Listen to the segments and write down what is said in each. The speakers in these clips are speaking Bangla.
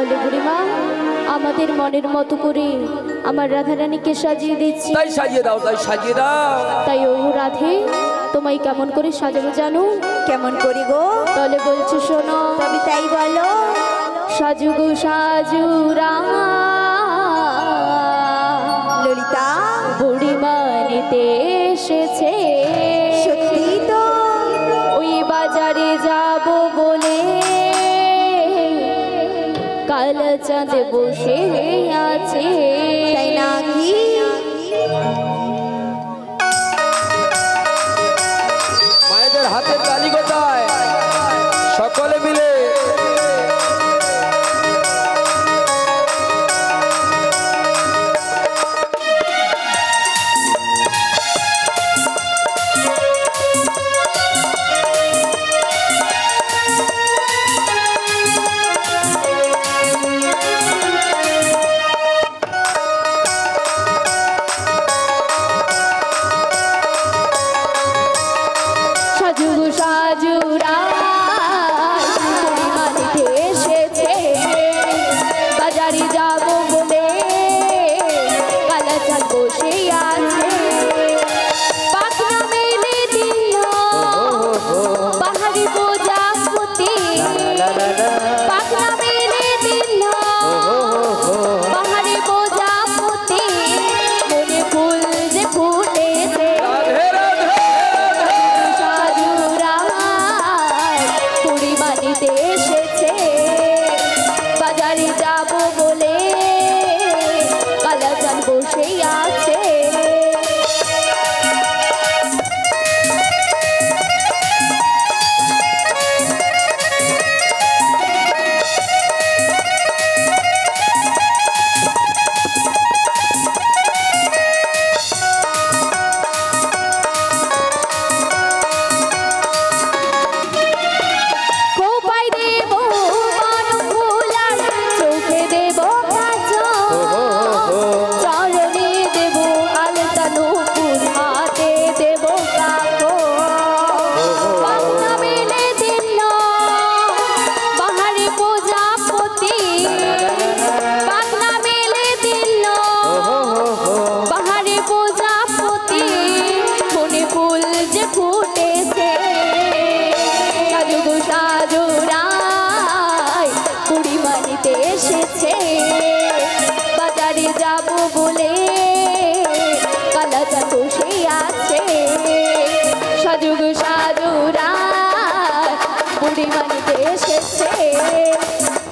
তাহলে বুড়িমা আমাদের মনের মতো করে আমার রাধারানীকে সাজিয়ে দিচ্ছি। তাই সাজিয়ে দাও, তাই সাজিয়ে দাও। তাই ও রাধে, তোমায় কেমন করে সাজাবো জানো? কেমন করি গো? তাহলে বলছো শোনো। তবে তাই বলো। সাজু গো সাজু ললিতা বুড়িমা নিতে এসেছে। সত্যি তো? ওই বাজারে যাব বলে কালো চাঁদ বসে আছে। তাই নাকি? মায়েদের হাতের তালি কোথায়? সকলে মিলে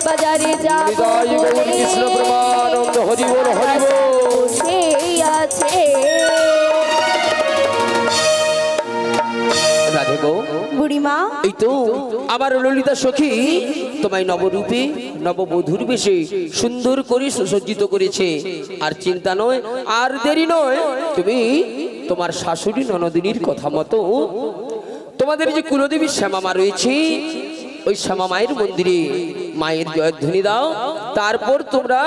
বাজারে যাব কৃষ্ণ প্রেমানন্দ হরি বল হরি বল সেই আছে। রাধে গো বুড়িমা, এই তো আমার ললিতা সখী তোমায় নবরূপে নববধূর বেশে সুন্দর করে সুসজ্জিত করেছে। আর চিন্তা নয়, আর দেরি নয়, তুমি তোমার শাশুড়ি ননদিনীর কথা মতো তোমাদের যে কুলদেবী শ্যামা রয়েছে ওই শ্যামা মায়ের মন্দিরে মায়ের জয়ধ্বনি দাও। তারপর তোমরা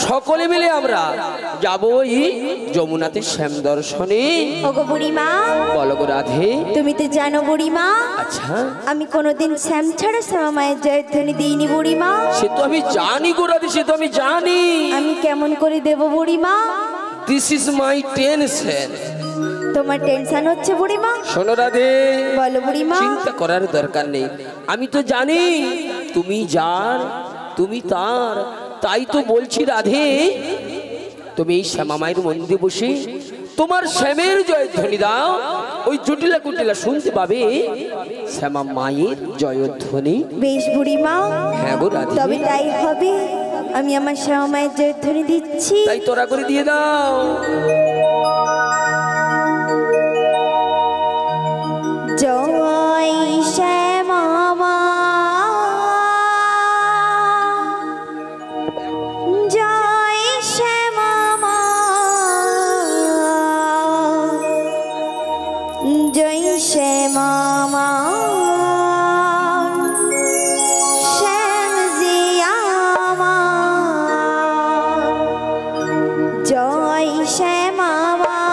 সকলে মিলে আমরা যাবো ওই যমুনাতে শ্যাম দর্শনে। ওগো বুড়িমা, বলো গো রাধে। তুমি তো জানো বুড়িমা, আচ্ছা আমি কোনোদিন শ্যাম ছাড়া শ্যামা মায়ের জয়ধ্বনি দিইনি বুড়িমা। সে তো আমি জানি গো রাধে, সে তো আমি জানি। আমি কেমন করে দেব বুড়িমা? This is my tension. তোমার টেনশন হচ্ছে বুড়িমা? শোনো রাধে, বলো বুড়িমা। চিন্তা করার দরকার নেই, আমি তো জানি তুমি যার তুমি তার। তাই তো বলছি রাধে, তুমি এই শ্যামা মায়ের মন্দিরে বসে তোমার শ্যামের জয়ধ্বনি দাও। ওই জটিলা কুটিলা শুনতে পাবে শ্যামা মায়ের জয়ধ্বনি। বেশ বুড়িমা, হ্যাঁ গো রাধে, তবে তাই হবে। আমি আমার শ্যামা মায়ের জয়ধ্বনি দিচ্ছি। তাই তোরা করে দিয়ে দাও। জয় শ্যামা মা, জয় শ্যামা মা, জয় শ্যামা মা, শ্যাম জিয়া মা, জয় শ্যামা মা।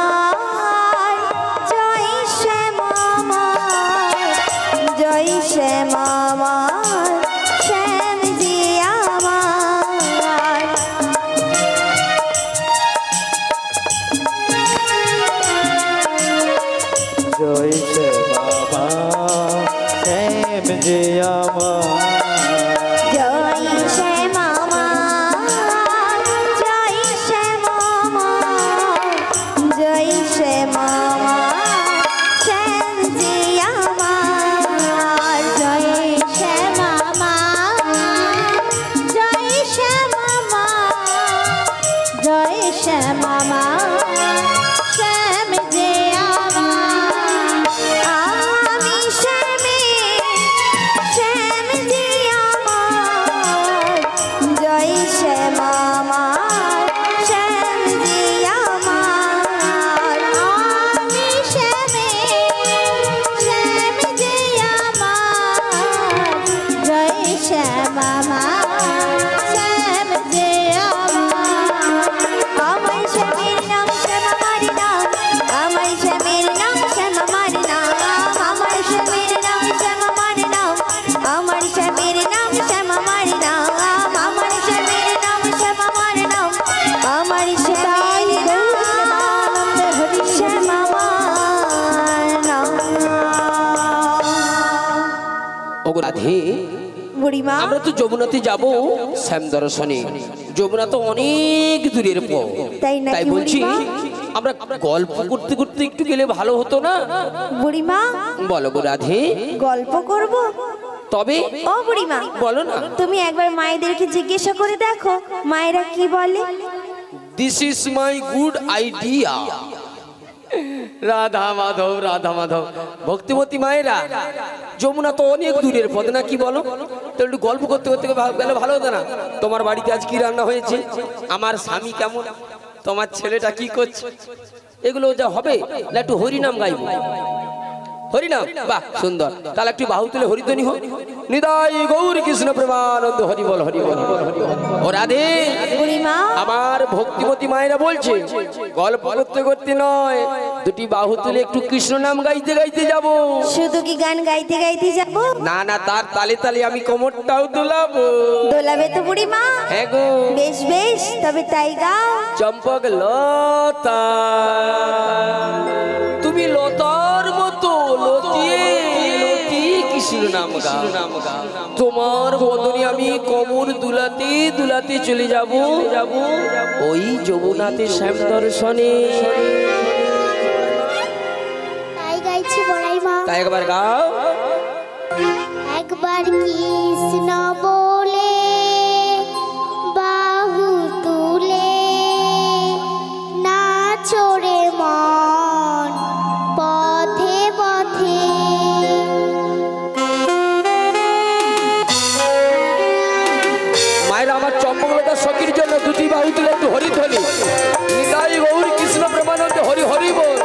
বুড়িমা আমরা তো যমুনাতে যাব শ্যাম দর্শনে। যমুনা তো অনেক দূরের পথ, তাই নাকি তাই বলছি বুড়িমা? আমরা গল্প করতে করতে একটু গেলে ভালো হতো না? বুড়িমা বলো গো রাধে। গল্প করব? তবে ও বুড়িমা বলো না। তুমি একবার মায়েদেরকে জিজ্ঞাসা করে দেখো মায়েরা কি বলে। This is my good idea. Radha Madhab Radha Madhab ভক্তিমতী মায়েরা, যমুনা তো অনেক দূরের পথ না, কি বলো? তো একটু গল্প করতে করতে গেলে ভালো হতো না? তোমার বাড়িতে আজ কি রান্না হয়েছে, আমার স্বামী কেমন, তোমার ছেলেটা কি করছে, এগুলো যা হবে না একটু হরিনাম গাইব। হরিনাম, বাহ সুন্দর। তাহলে একটু বাহু তুলে হরিধ্বনি হোক। নিতাই গৌর কৃষ্ণ প্রেমানন্দ হরি বল হরি বল হরি বল। ও রাধে, বুড়িমা আমার ভক্তিমতী মায়েরা বলছে গল্প করতে করতে নয়, দুটি বাহু তুলে একটু কৃষ্ণ নাম গাইতে গাইতে যাব। শুধু কি গান গাইতে গাইতে যাব? না না, তার তালে তালে আমি কোমরটাও দোলাবো। দোলাবে তো বুড়িমা? হ্যাঁ গো। বেশ বেশ, তবে তাই গাও। চম্পক লতা, তুমি লতার মতো লতিয়ে লতিয়ে কৃষ্ণ নাম গাও। তোমার বদনে আমি কোমর দুলাতে দুলাতে চলে যাব ওই যমুনাতে শ্যাম দর্শনে। তাই গাইছি বড়াই মা। তাই একবার গাও। একবার কৃষ্ণ বলে বাহু তুলে নাচো রে মন পথে পথে। মায়েরা আমার চম্পকলতা সখীর জন্য দুটি বাহু তুলে একটু হরিধ্বনি। নিতাই গৌর কৃষ্ণ প্রেমানন্দ হরি হরি বল।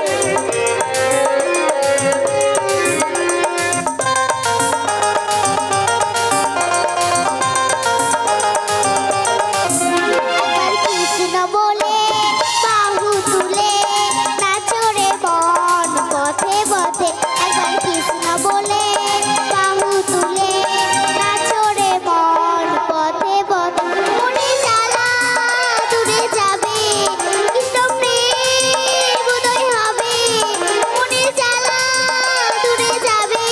একবার কৃষ্ণ বলে বাহু তুলে নাচো রে মন পথে পথে। একবার কৃষ্ণ বলে বাহু তুলে নাচো রে মন পথে পথে। মনে জ্বালা দূরে যাবে, কৃষ্ণ প্রেম উদয় হবে। মনে জ্বালা দূরে যাবে,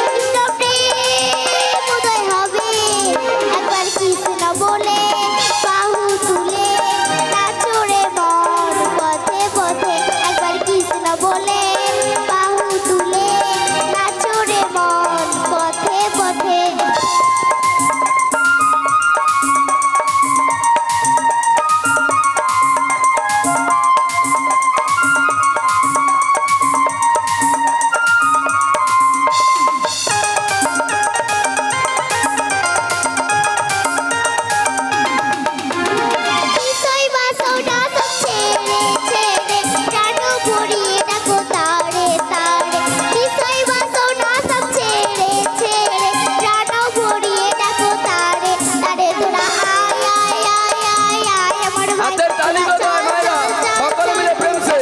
কৃষ্ণ প্রেম উদয় হবে। একবার কৃষ্ণ বলে বাহু তুলে নাচো রে মন পথে পথে। একবার কৃষ্ণ বলে বাহু তুলে নাচো রে মন পথে পথে। বিষয় বাসনা সব ছেড়ে ছেড়ে প্রাণ ভরিয়ে ডাকো তারে তারে। বিষয় বাসনা সব ছেড়ে ছেড়ে প্রাণ ভরিয়ে ডাকো তারে তারে। তোরা আয় আয় আয় আয় আয় আমার ভাই। হাতের তালি বাজাও মায়েরা, সকলে মিলে প্রেম সে।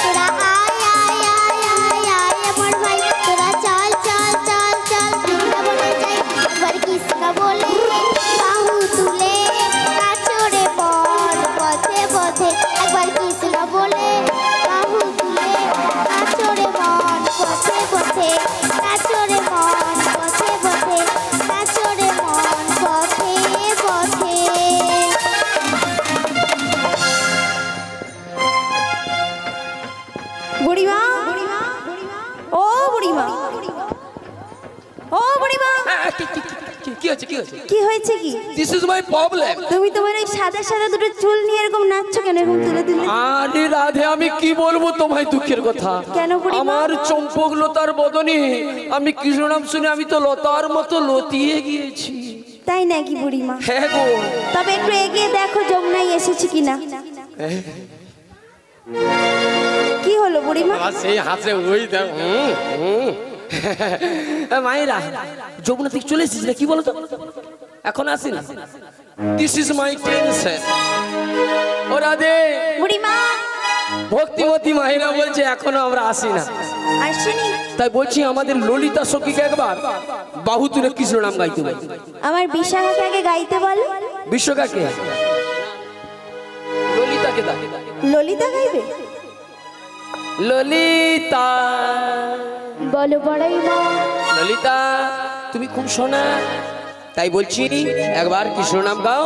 তোরা আয় আয় আয় আয় আয় আমার ভাই। তোরা চল চল চল চল বৃন্দাবনে যাই। একবার কৃষ্ণ বলে বাহু তুলে নাচো রে মন পথে পথে। একবার কৃষ্ণ বলে বাহু তুলে নাচো রে মন পথে পথে। নাচো রে মন পথে পথে। নাচো রে মন পথে পথে। বুড়িমা ও বুড়িমা ও বুড়িমা কি হচ্ছে কি হচ্ছে? কি হয়েছে কি? This is my problem. তুমি তোমার এই সাদা সাদা দুটো চুল নিয়ে এরকম নাচছো কেন, এরকম তুলে তুলে? আরে রাধে, আমি কি বলবো তোমায় দুঃখের কথা। কেন বুড়িমা? আমার চম্পক লতার বদনে আমি কৃষ্ণ নাম শুনে আমি তো লতার মতো লতিয়ে গিয়েছি। তাই নাকি বুড়িমা? হ্যাঁ গো। তবে একটু এগিয়ে দেখো যমুনায় এসেছে কিনা। কি হলো বুড়িমা? সেই হাসে ওই দেখ। মায়েরা, যমুনা থেকে চলে এসেছি না, কি বলতো এখন আসি না। This is my tension. ও রাধে, বুড়িমা ভক্তিমতী মায়েরা বলছে এখনো আমরা আসি না। আসেনি? তাই বলছি আমাদের ললিতা সখীকে একবার বাহু তুলে কৃষ্ণ নাম গাইতে বল। আমার বিশাখাকে আগে গাইতে বলো। বিশ্বকাকে? ললিতাকে দাও। ললিতা গাইবে? ললিতা, বলো বড়াই মা। ললিতা তুমি খুব শোনা, তাই বলছি একবার কৃষ্ণ নাম গাও,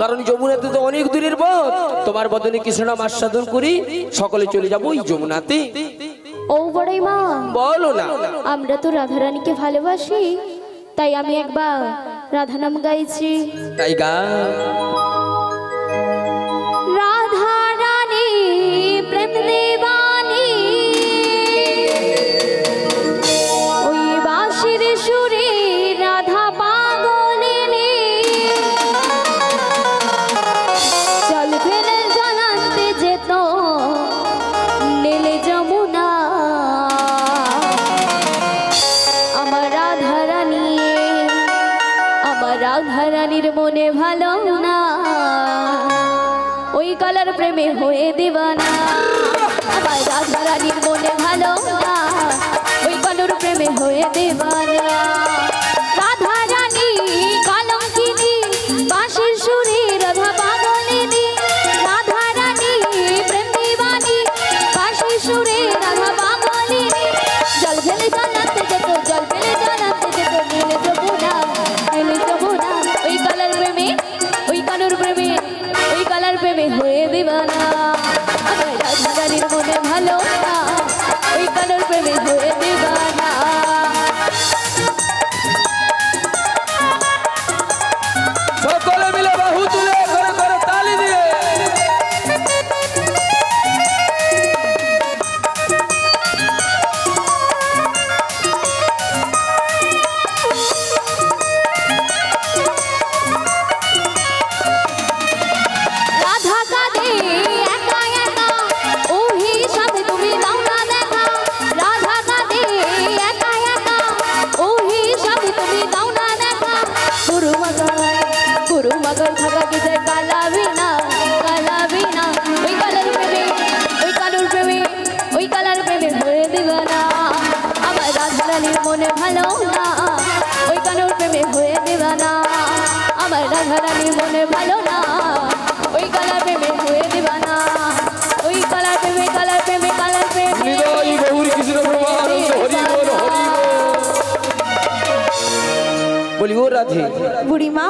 কারণ যমুনাতে তো অনেক দূরের পথ। তোমার বদনে কৃষ্ণ নাম আস্বাদন করি, সকলে চলে যাবো ওই যমুনাতে। ও বড়াই মা, বলো না। আমরা তো রাধারানীকে ভালোবাসি, তাই আমি একবার রাধা নাম গাইছি। তাই গা। রাধা রানী প্রেম দেবানী, ওই বাঁশির সুরে রাধা পাগলিনী, জল ফেলে জানাতে যেত নীলে যমুনা, আমার রাধা রানী, আমার রাধা রানীর মনে ভালো না, ওই কালার প্রেমে হয়ে দিবানা, আমার রাধা রানীর মনে ভালো না, ওই কালোর প্রেমে হয়ে দিবানা। রাধা রানী কলঙ্কিনী, বাঁশির সুরে রাধা পাগলিনী, রাধা রানী প্রেম দিবানী, বাঁশির সুরে রাধা পাগলিনী, জল ফেলে জানাতে যেত, জল ফেলে জানাতে যেত নীল যমুনা, নীল যমুনা, ওই কালার প্রেমে, ওই কালোর প্রেমে, ওই কালার প্রেমে হয়ে দিবানা, আমার রাধা রানীর মনে ভালো না, ওই কালোর প্রেমে হয়ে দিবানা। সকলে মিলে বাহু তুলে করে করে তালি দিয়ে রাধা কাঁদে একা একা, ওহি সাথে তুমি দাও না দেখা, রাধা কাঁদে একা একা, ওহি সাথে তুমি দাও না দেখা, গুরু মগর থাকা কি যে কালাবি না, কালাবি না, ওই কালার প্রেমে, ওই কালোর প্রেমে, ওই কালার প্রেমে হয়ে দিবানা, আমার রাধা রানীর মনে ভালো না, ওই কালোর প্রেমে হয়ে দিবানা, আমার রাধা রানীর মনে ভালো না, ওই কালার প্রেমে হয়ে দিবানা, ওই কালার প্রেমে, কালার প্রেমে, কালার প্রেমে। নিতাই গৌর কৃষ্ণ প্রেমানন্দ, হরি বল হরি বল। বলি ও রাধে, বুড়িমা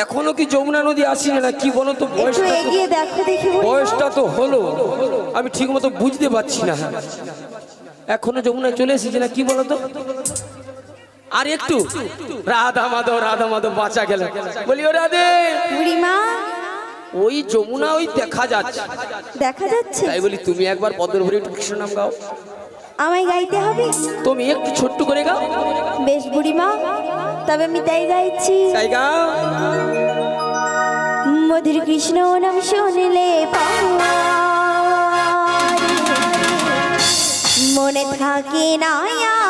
এখনো কি যমুনা নদী আসিনি না কি বলো তো? একটু বয়সটা তো, এগিয়ে দেখো দেখি বুড়িমা। বয়সটা তো হলো, আমি ঠিক মতো বুঝতে পারছি না, এখনো যমুনায় চলে এসেছি না কি বলো তো? আর একটু রাধা মাধব বাঁচা গেল। বলি ও রাধে, বুড়িমা ওই যমুনা ওই দেখা যাচ্ছে, দেখা যাচ্ছে, তাই বলি তুমি একবার পদ্ম ভরে একটু কৃষ্ণ নাম গাও। আমায় গাইতে হবে? তুমি একটু ছোট্ট করে গাও। বেশ বুড়িমা, তবে আমি তাই গাইছি। তাই গাও। মধুর কৃষ্ণ নাম শুনলে পাওয়ার, মনে থাকে না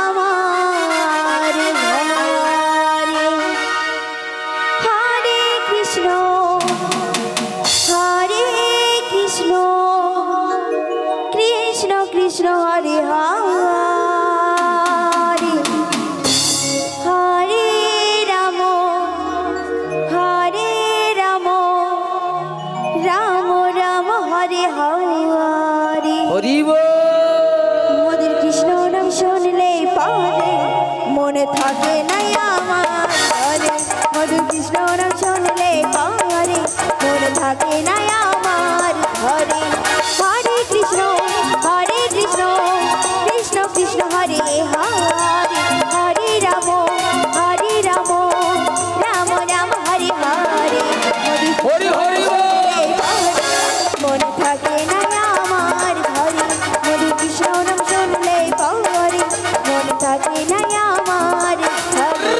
আমার ঘরে। হরে কৃষ্ণ কৃষ্ণ কৃষ্ণ হরে হরে, হরে রাম রাম রাম হরে হরে। হরি বল। মোদের কৃষ্ণ নাম শুনলে পারে, মনে থাকে না আমার ঘরে। মোদের কৃষ্ণ নাম শুনলে পারে, মনে থাকে না আমার ঘরে। হরে কৃষ্ণ কৃষ্ণ কৃষ্ণ হরে হরে, হরে রাম রাম রাম হরে হরে। হরি হরি বল। মনে থাকে না আমার ঘরে, মধু কৃষ্ণ নাম শুনলে পারে, মনে থাকে না আমার ঘরে।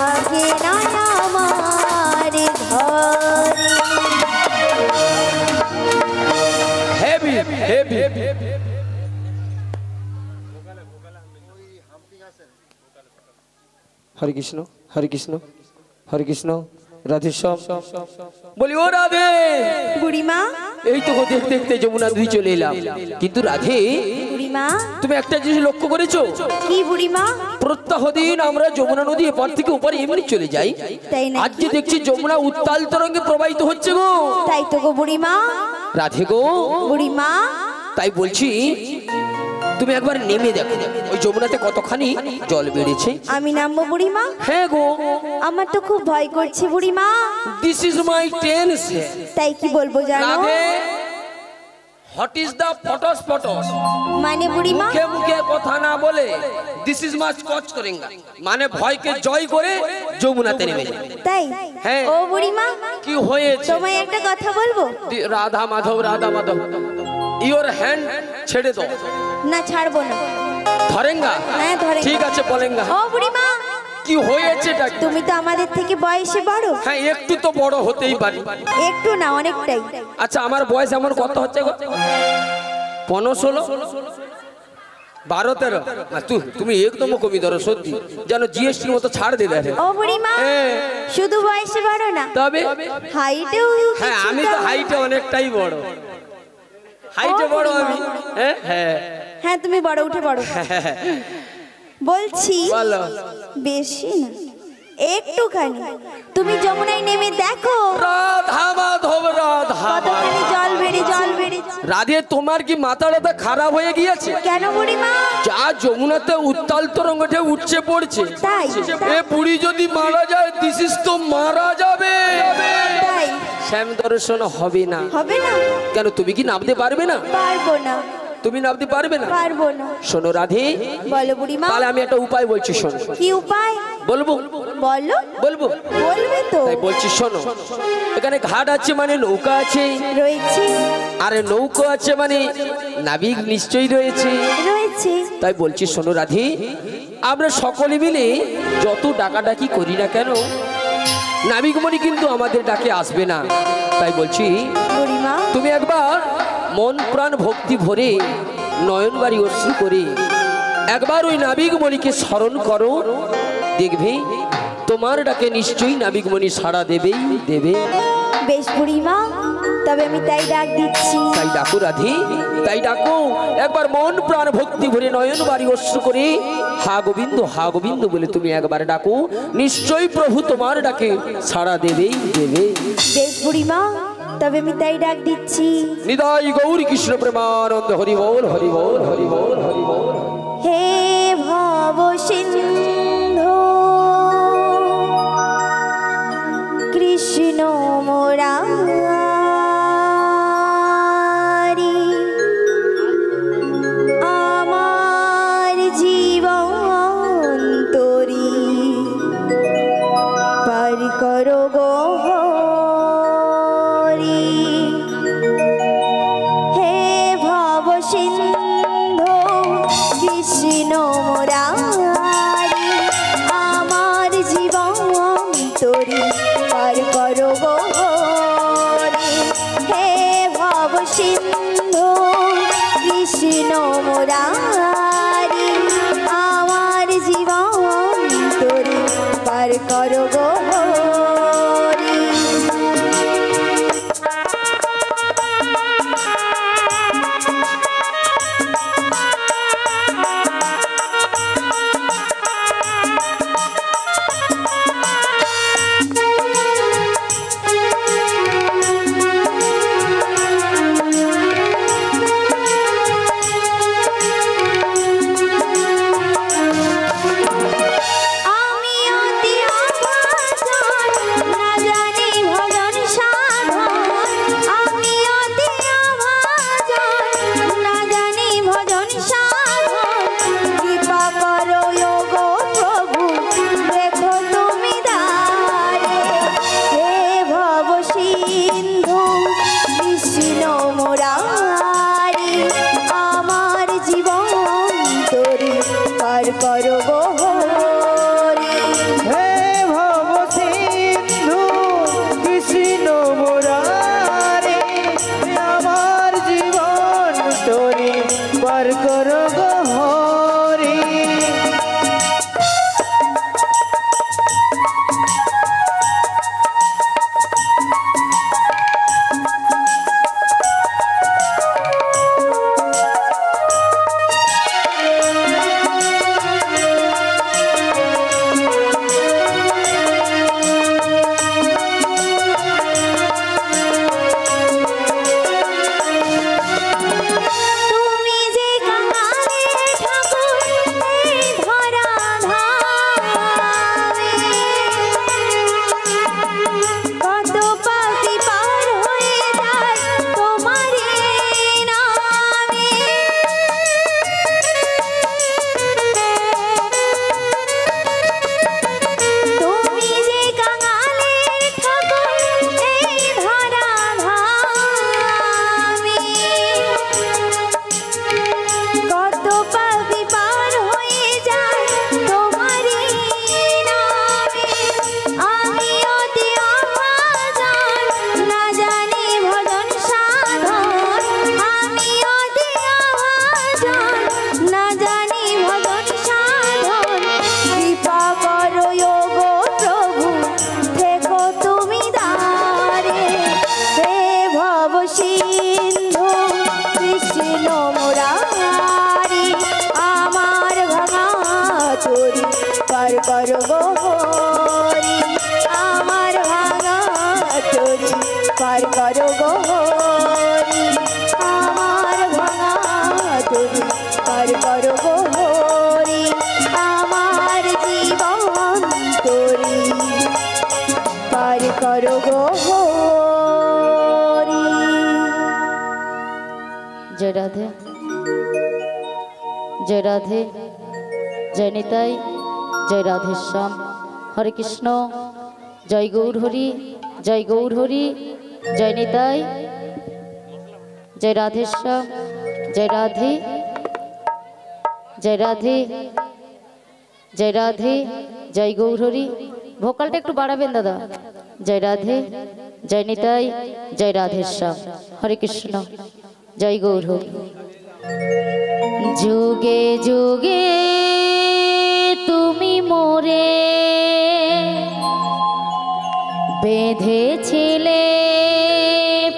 থাকে না আমার ঘরে। Heavy heavy. হরে কৃষ্ণ হরে কৃষ্ণ হরে কৃষ্ণ রাধে সব বলি ও রাধে। বুড়িমা এই তো দেখতে দেখতে যমুনা নদী চলে এলাম, কিন্তু রাধে বুড়িমা তুমি একটা জিনিস লক্ষ্য করেছো? কি বুড়িমা? প্রত্যহ দিন আমরা যমুনা নদী এপার থেকে ওপারে এমনি চলে যাই, তাই না? আজ যে দেখছি যমুনা উত্তাল তরঙ্গে প্রবাহিত হচ্ছে গো। তাই তো গো বুড়িমা। রাধে গো বুড়িমা তাই বলছি তুমি একবার নেমে দেখো ওই যমুনাতে কতখানি জল বেড়েছে। আমি নামবো বুড়িমা? হ্যাঁ গো। আমার তো খুব ভয় করছে বুড়িমা। This is my tense. তাই কি বলবো জানো? Radhe what is the pots pots? মানে বুড়িমা মুখে মুখে কথা না বলে দিস ইজ মাচ কচ করেঙ্গা, মানে ভয়কে জয় করে যমুনাতে নেমে যায়। তাই? হ্যাঁ। ও বুড়িমা কি হয়েছে? তোমায় একটা কথা বলবো। রাধা মাধব রাধা মাধব ইওর হ্যান্ড ছেড়ে দাও। না ছাড়বো না। ধরেঙ্গা? হ্যাঁ ধরেঙ্গা। ঠিক আছে বলেঙ্গা। ও বুড়িমা কি হয়েছে? তুমি তো আমাদের থেকে বয়সে বড়। হ্যাঁ একটু তো বড় হতেই পারি। একটু না অনেকটাই। আচ্ছা আমার বয়স এমন কত হচ্ছে গো? 15-16 12-13? তুমি একদম কমি ধরো সত্যি, যেন জিএসটির মতো ছাড় দিলে। ও বুড়িমা শুধু বয়সে বড় না তবে হাইটেও। হ্যাঁ আমি তো হাইটে অনেকটাই বড়, হাইটে বড় আমি। হ্যাঁ হ্যাঁ হ্যাঁ তুমি বড় উঠে বড়। বলছি বলো। বেশি না একটুখানি তুমি যমুনায় নেমে দেখো রাধা মাধব রাধা কতখানি জল বেড়ে রাধে তোমার কি মাথা টাথা খারাপ হয়ে গিয়েছে? কেন বুড়িমা? যা যমুনাতে উত্তাল তরঙ্গে উঠছে পড়ছে, তাই এ বুড়ি যদি মারা যায় দিশিস তো মারা যাবে। তাই শ্যাম দর্শন হবে না। হবে না? কেন তুমি কি নামতে পারবে না? পারবো না। তুমি নামতে পারবে না? পারবো না। শোনো রাধে, বলো বুড়িমা। তাহলে আমি একটা উপায় বলছি শোনো। কি উপায়? বলবো বলো। বলবো বলবে তো? তাই বলছি শোনো। এখানে ঘাট আছে মানে নৌকা আছে রয়েছে। আরে নৌকা আছে মানে নাবিক নিশ্চয়ই রয়েছে। রয়েছে। তাই বলছি শোনো রাধে, আমরা সকলে মিলে যত ডাকাডাকি করি না কেন নাবিকমণি কিন্তু আমাদের ডাকে আসবে না। তাই বলছি বুড়িমা তুমি একবার মন প্রাণ ভক্তি ভরে নয়ন বাড়ি অশ্রু করে একবার ওই নাবিকমণিকে স্মরণ করো, দেখবে তোমার ডাকে নিশ্চয়ই নাবিকমণি সাড়া দেবেই দেবে। বেশ বুড়িমা তবে আমি তাই ডাক দিচ্ছি। তাই ডাকো রাধে, তাই ডাকো। একবার মন প্রাণ ভক্তি ভরে নয়ন বাড়ি অশ্রু করে হা গোবিন্দ বলে তুমি একবার ডাকো, নিশ্চয়ই প্রভু তোমার ডাকে সাড়া দেবেই দেবে। বেশ বুড়িমা তবে আমি তাই ডাক দিচ্ছি। নিতাই গৌর কৃষ্ণ প্রেমানন্দ হরি বল হরি বল হরি বল হরি বল। হে ভব সিন্ধু কৃষ্ণ মুরারি আমার জীবন তোরি পার করো গো হরি। হে ভব সিন্ধু কৃষ্ণ মুরারি আমার জীবন তোরি পার করো গো হরি। হে ভব সিন্ধু কৃষ্ণ মুরারি আমার জীবন তোরি পার করো গো হরি। করো গো হরি আমার ভাঙা তরি পার করো গো হরি আমার ভাঙা তরি পার করো গো হরি আমার জীবন তরি পার করো গো হরি। জয় রাধে, জয় রাধে, জয় নিতাই, জয় রাধেশ্যাম। হরে কৃষ্ণ, জয় গৌর হরি, জয় গৌর হরি, জয় নিতাই, জয় রাধেশ্যাম, জয় রাধে, জয় রাধে, জয় রাধে, জয় গৌর হরি। ভোকালটা একটু বাড়াবেন দাদা। জয় রাধে, জয় নিতাই, জয় রাধেশ্যাম। হরে কৃষ্ণ, জয় গৌর হরি। যুগে যুগে তুমি মোরে বেঁধেছিলে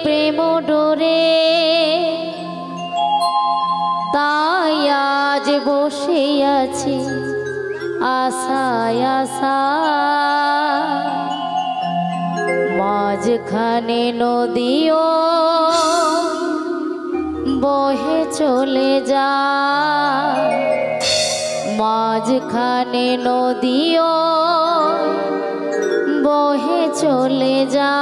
প্রেম ডোরে, তাই আজ বসে আছি আশায় আশা। মাঝখানে নদীও বহে চলে যা, মাঝখানে নদীও বহে চলে যা।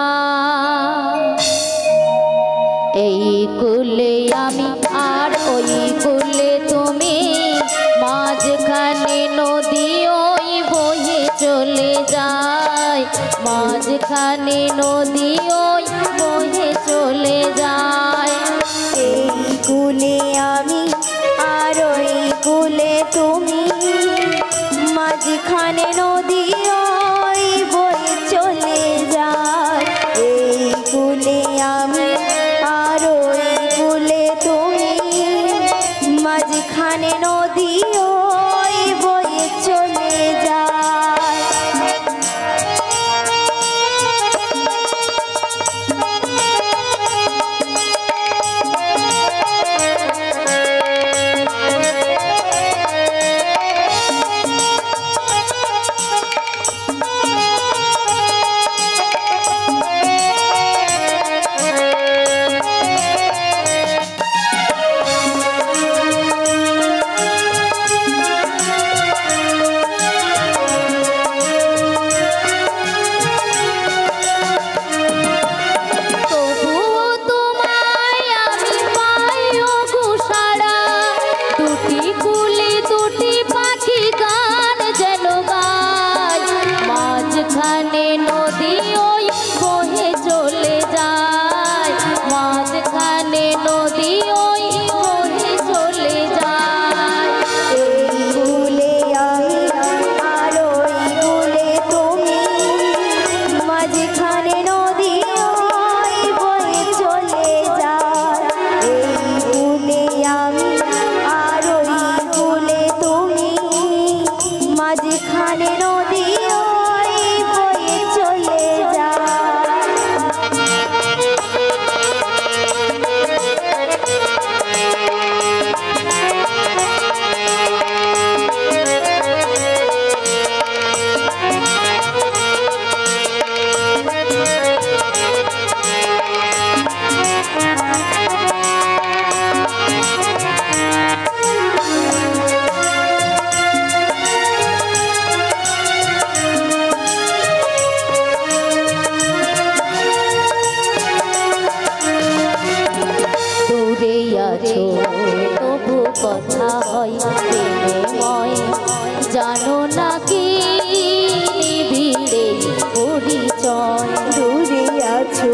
এই কুলে আমি আর ওই কুলে তুমি, মাঝখানে নদী ওই বহে চলে যায়, মাঝখানে নদী ওই বহে চলে যায়। এই কুলে আমি আর ওই কুলে তুমি, মাঝখানে নদী ওই বয়ে চলে যায়। এই কুলে আমি আর ওই কুলে তুমি, মাঝখানে নদী ওই বয়ে চলে যায়। কথা হয় প্রেমময়, জানো না কি নিবিড়ে পরিচয়। দূরে আছো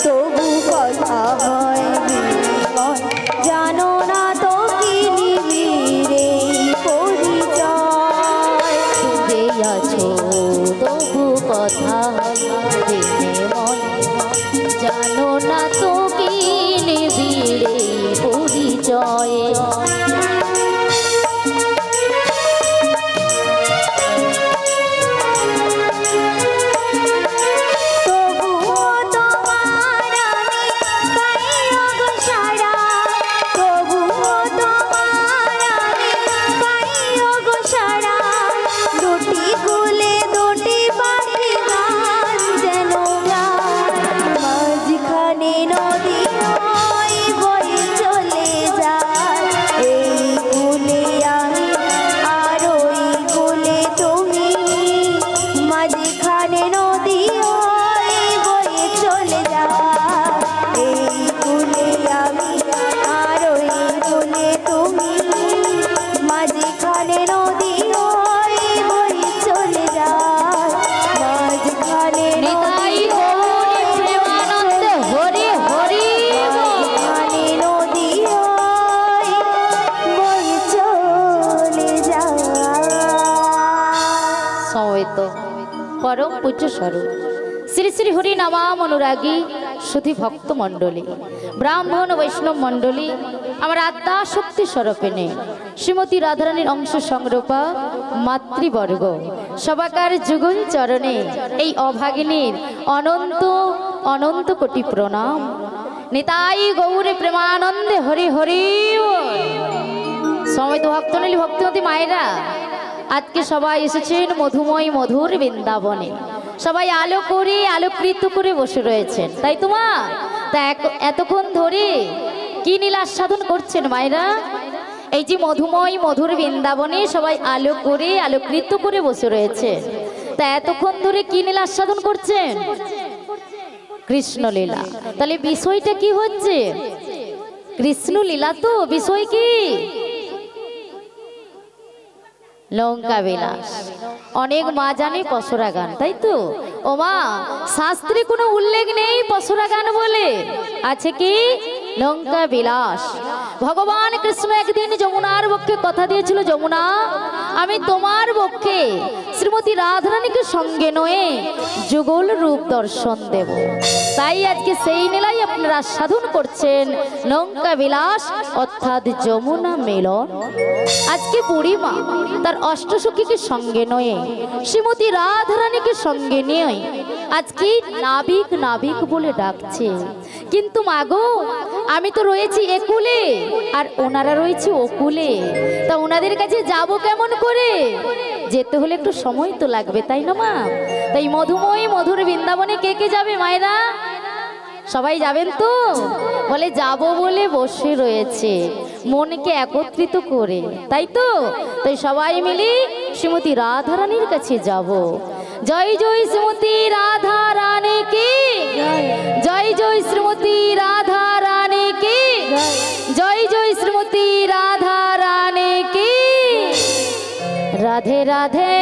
তবু কথা হয় বিনিময়, জানো না তো কি নিবিড়ে পরিচয়। দূরে আছো তবু কথা হয় প্রেমময়, জানো না তো কি নিবিড়ে পরিচয়। তবুও তোমার আমি সমবেত পরম পূজ্য স্বরূপ শ্রী শ্রী হরি নামাম অনুরাগী সুধী ভক্ত মণ্ডলী, ব্রাহ্মণ বৈষ্ণব মণ্ডলী, আমার আত্মা শক্তি স্বরূপিণী শ্রীমতী রাধারানীর অংশ সংরূপা মাতৃবর্গ, সবাকার যুগল চরণে এই অভাগিনীর অনন্ত অনন্ত কোটি প্রণাম। নিতাই গৌরে প্রেমানন্দে হরি হরি। সমবেত ভক্তনীল ভক্তিমতী মায়েরা, আজকে সবাই এসেছেন মধুময় মধুর বৃন্দাবনে। সবাই আলো করে আলোকৃত করে বসে রয়েছেন, তাই তো মা? তা এতক্ষণ ধরে কি নীলা সাধন করছেন মায়েরা? এই যে মধুময় মধুর বৃন্দাবনে সবাই আলো করে আলোকৃত করে বসে রয়েছে, তা এতক্ষণ ধরে কি নীলা সাধন করছেন? কৃষ্ণলীলা। তাহলে বিষয়টা কি হচ্ছে? কৃষ্ণলীলা। তো বিষয় কি? লঙ্কা বিলাস। অনেক মা জানে পসরা গান, তাই তো? ও মা, শাস্ত্রে কোনো উল্লেখ নেই পসরা গান বলে, আছে কি? লঙ্কা বিলাস। ভগবান কৃষ্ণ একদিন যমুনার বক্ষে কথা দিয়েছিল, যমুনা আমি তোমার বক্ষে শ্রীমতী রাধারানীকে সঙ্গে নয়ে যুগল রূপ দর্শন দেব। তাই আজকে সেই নীলাই আপনারা সাধন করছেন লঙ্কা বিলাস অর্থাৎ যমুনা মিলন। আজকে বুড়িমা তার অষ্টসখীকে সঙ্গে নয়ে শ্রীমতী রাধারানীকে সঙ্গে নিয়ে আজকে নাবিক নাবিক বলে ডাকছে। কিন্তু মাগো, আমি তো রয়েছি একুলে আর ওনারা রয়েছে ওকুলে, তা ওনাদের কাছে যাব কেমন করে? যেতে হলে একটু সময় তো লাগবে, তাই না মা? তাই মধুময় মধুর বৃন্দাবনে কে কে যাবে মায়েরা? সবাই যাবেন তো? বলে যাব বলে বসে রয়েছে মনকে একত্রিত করে, তাই তো? তাই সবাই মিলে শ্রীমতী রাধারানীর কাছে যাব। জয় জয় শ্রীমতী রাধা রানী কি জয়, জয় শ্রীমতী রাধা রানী কি জয়, জয় শ্রীমতী রাধা রানী কি। রাধে রাধে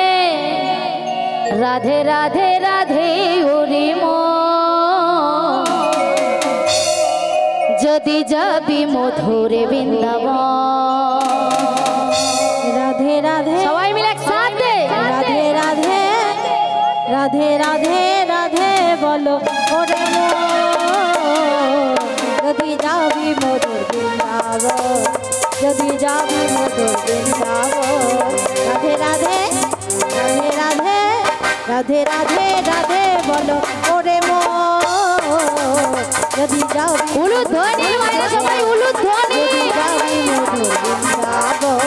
রাধে রাধে রাধে ওরে মন, যদি যাবি মধুরে বৃন্দাবন। রাধে রাধে সবাই মিলে একসাথে রাধে রাধে রাধে রাধে রাধে বলো ওরে মন, যদি যাবি মধুর বৃন্দাবন, যদি যাবি মধুর বৃন্দাবন। রাধে রাধে রাধে রাধে রাধে রাধে রাধে বলো ওরে মন, যদি যাবি উলুধ্বনি মানে সবাই উলুধ্বনি। যদি যাবি মধুর বৃন্দাবন।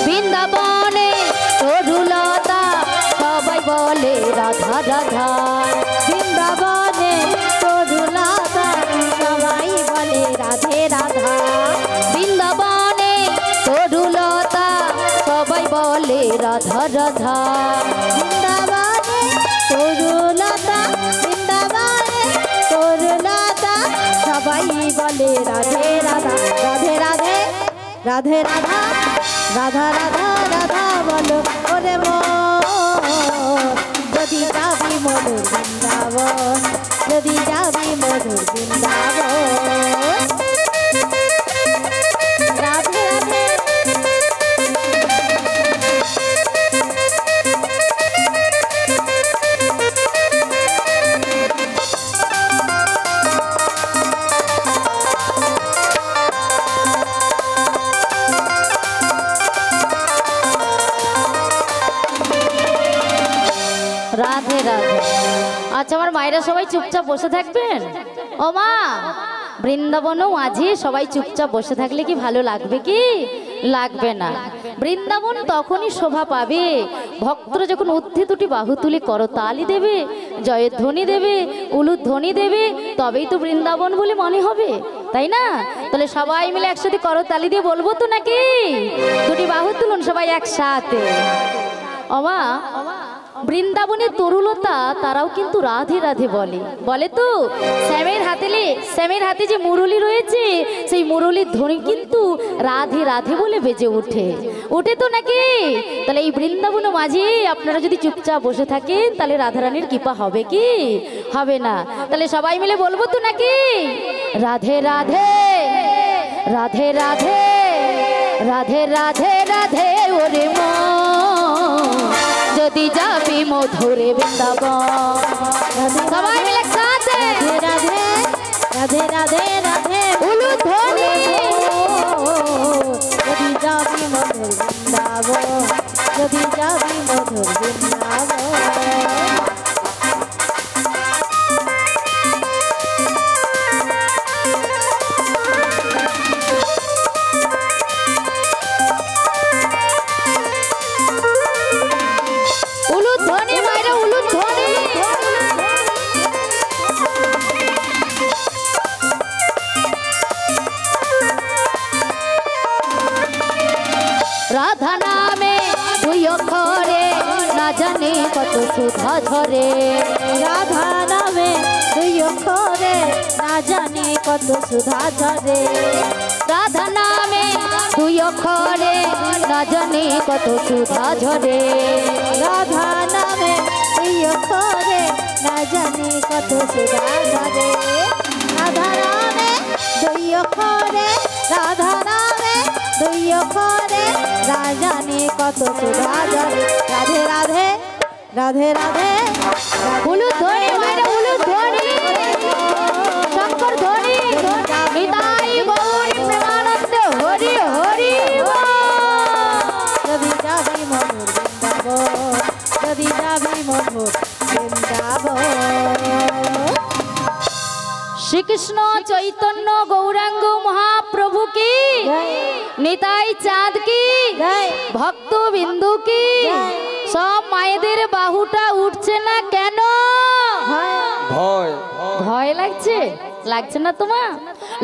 বৃন্দাবনে তরুলতা সবাই বলে রাধা রাধা। বৃন্দাবনে তরুলতা সবাই বলে রাধে রাধা। বৃন্দাবনে তরুলতা সবাই বলে রাধা রাধা। বৃন্দাবনে তরুলতা, বৃন্দাবনে তরুলতা সবাই বলে রাধে রাধা। রাধে রাধে রাধে রাধা রাধা রাধা রাধা বলো ওরে মন, যদি যাবি মধুর বৃন্দাবন, যদি যাবি মধুর বৃন্দাবন। রাধে রাধে রাধে রাধে। আচ্ছা আমার মায়েরা সবাই চুপচাপ বসে থাকবেন। ও মা, বৃন্দাবনও মাঝে সবাই চুপচাপ বসে থাকলে কি ভালো লাগবে? কি লাগবে না। বৃন্দাবন তখনই শোভা পাবে ভক্তরা যখন ঊর্ধ্বে দুটি বাহু তুলে করতালি দেবে, জয়ের ধ্বনি দেবে, উলুধ্বনি দেবে, তবেই তো বৃন্দাবন বলে মনে হবে, তাই না? তাহলে সবাই মিলে একসাথে করতালি দিয়ে বলবো তো নাকি? দুটি বাহু তুলুন সবাই একসাথে। ও মা, বৃন্দাবনের তরুলতা তারাও কিন্তু রাধে রাধে বলে, বলে তো। শ্যামের হাতে যে মুরলি রয়েছে সেই মুরলির ধ্বনি কিন্তু রাধে রাধে বলে বেজে ওঠে তো নাকি। তাহলে এই বৃন্দাবন মাঝে আপনারা যদি চুপচাপ বসে থাকেন তাহলে রাধারানীর কৃপা হবে কি? হবে না। তাহলে সবাই মিলে বলবো তো নাকি? রাধে রাধে রাধে রাধে রাধে রাধে রাধে ওরে মন, যদি যাবি মধুরে বৃন্দাবন। সবাই মিলে সাথে রাধে রাধে রাধে রাধে উলুধ্বনি, যদি যাবি মধুর বৃন্দাবন, যদি যাবি মধুর বৃন্দাবন। রাধা নামে দুই অক্ষরে না জানি কত সুধা ঝরে, রাধা নামে দুই অক্ষরে না জানি কত সুধা ঝরে, রাধা নামে দুই অক্ষরে না জানি কত সুধা ঝরে, রাধা নামে দুই অক্ষরে না জানি কত সুধা ঝরে, রাধা নামে দুই অক্ষরে, রাধা নামে দুই অক্ষরে রাজানি কত সুধা ঝরে। রাধে রাধে রাধে রাধে উলুধ্বনি মায়েরা উলুধ্বনি, শঙ্কর ধ্বনি, নিতাই গৌর প্রেমানন্দ হরি হরি। যদি যাবি মধুর বৃন্দাবন, যদি যাবি মধুর বৃন্দাবন। শ্রীকৃষ্ণ চৈতন্য গৌরাঙ্গ মহাপ্রভু কি, নিতাই চাঁদ কি, ভক্ত বিন্দু কি। সব মায়েদের বাহুটা উঠছে না কেন? ভয় ভয় লাগছে? লাগছে না তোমার?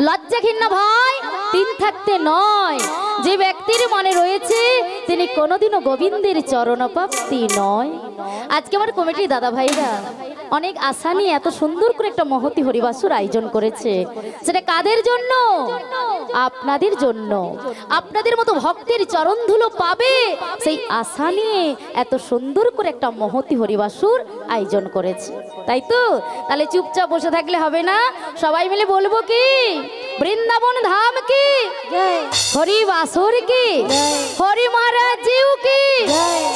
লজ্জা ঘৃণা ভয় তিন থাকতে নয়। যে ব্যক্তির মনে রয়েছে তিনি কোনোদিনও গোবিন্দের চরণ প্রাপ্তি নয়। আজকে আমার কমিটির দাদা ভাইরা অনেক আশা নিয়ে এত সুন্দর করে একটা মহতি হরিবাসর আয়োজন করেছে। সেটা কাদের জন্য? আপনাদের জন্য। আপনাদের মতো ভক্তের চরণ ধুলো পাবে সেই আশা নিয়ে এত সুন্দর করে একটা মহতি হরিবাসর আয়োজন করেছে, তাই তো? তাহলে চুপচাপ বসে থাকলে হবে না, সবাই মিলে বলবো কি? বৃন্দাবন ধাম কি, হরি বাসুর কি, হরি মহারাজ জিউ কি,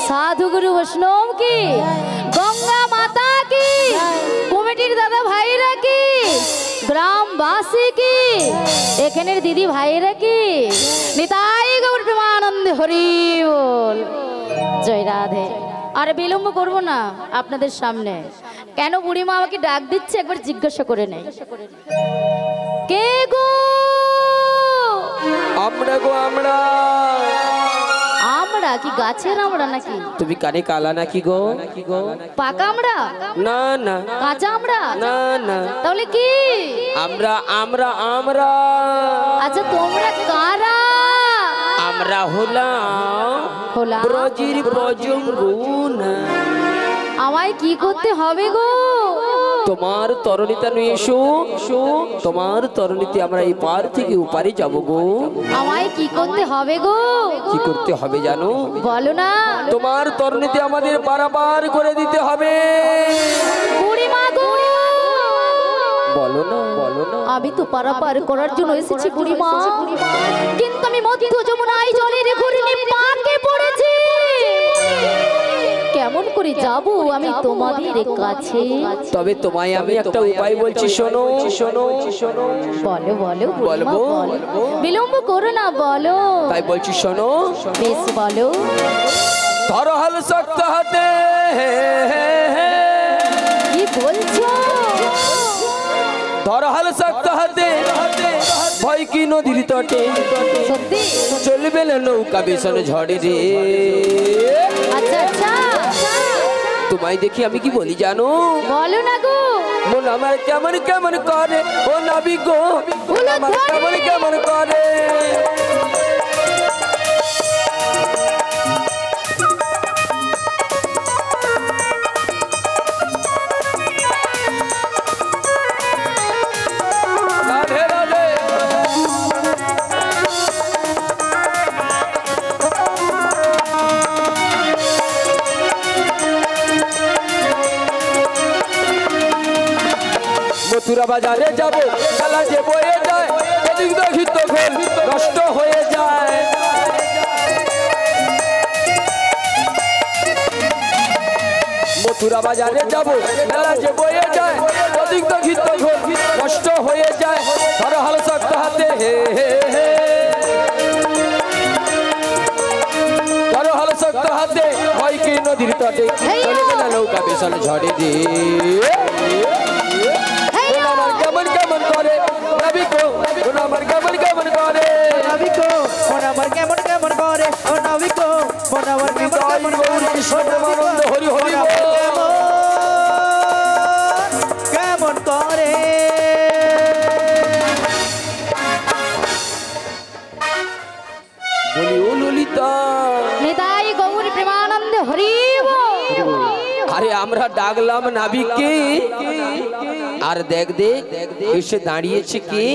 সাধু গুরু বৈষ্ণব কি, গঙ্গা মাতা কি, কমিটির দাদা ভাইরা কি, গ্রামবাসী কি, এখানের দিদি ভাইরা কি। নিতাই গৌর প্রেমানন্দে হরি বল। জয় রাধে। আর বিলম্ব করবো না আপনাদের সামনে। কেন বুড়িমা আমাকে ডাক দিচ্ছে একবার জিজ্ঞাসা করে নেই। কে গো? আমরা গো আমরা। আমরা কি গাছের আমরা নাকি? তুমি কানে কালা নাকি গো? পাকা আমরা? না না। কাঁচা আমরা? না না। তাহলে কি? আমরা আমরা আমরা। আচ্ছা তোমরা কারা? আমরা হলাম ব্রজের ব্রজঙ্গনা। আমায় কি করতে হবে গো? তোমার তরণিতা নিয়ে এসো, তোমার তরণিতে আমরা এই পার থেকে ওপারে যাব গো। আমায় কি করতে হবে গো? কি করতে হবে জানো? বলো না। তোমার তরণিতে আমাদের পারাপার করে দিতে হবে। বুড়িমা গো বলো না, বলো না। আমি তো পারাপার করার জন্য এসেছি বুড়িমা, কিন্তু আমি মধ্য যমুনায় জলের ঘূর্ণি পাকে পড়েছি। কেমন করে যাব আমি তোমাদের কাছে? তবে তোমায় আমি একটা উপায় বলছি, শোনো শোনো শোনো। বলো বলো বলবো? বিলম্ব করো না, বলো। তাই বলছি শোনো। বেশ বলো। ধরো হাল শক্ত হাতে। কি বলছো? ধরো হাল শক্ত হাতে, ভয় কি নদীর তটে, সত্যি? চলবে না নৌকা ভীষণ ঝড়ে রে। আচ্ছা আচ্ছা, তোমায় দেখি আমি কি বলি জানো? বলো না গো। মন আমার কেমন কেমন করে, ও নাবি গো, মন আমার কেমন কেমন করে। মথুরা বাজারে যাব খেলা যে বয়ে যায় এদিক দেখি তখন নষ্ট হয়ে যায় মথুরা বাজারে যাব খেলা যে বয়ে যায় এদিক দেখি তখন নষ্ট হয়ে যায় ধরো হাল শক্ত হাতে হে হে হে ধরো হাল শক্ত হাতে হয় কি নদীর তটে চলে গেল নৌকা বিশাল ঝড়ে দিয়ে আমার কেমন কেমন করে নাবিকো আমার কেমন কেমন করে নাবিকো মন আমার কেমন কেমন করে ও নাবিকো মন আমার কেমন কেমন করে আনন্দ হরি হরি কেমন করে বলি ও ললিতা নিতাই গৌর প্রেমানন্দে হরি বল। আরে আমরা ডাকলাম নাবিককে আর দেখ দেখ এসে দাঁড়িয়েছে কে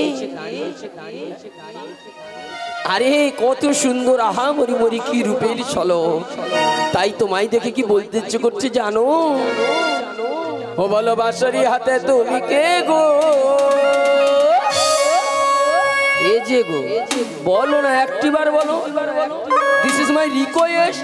আরে কত সুন্দর আহা মরি মরি কি রূপের ছলো তাই তোমায় দেখে কি বলতে ইচ্ছে করছে জানো ও ভালোবাসারি হাতে তুমি কে গো এ যে গো বলো না একটিবার বলো দিস ইজ মাই রিকোয়েস্ট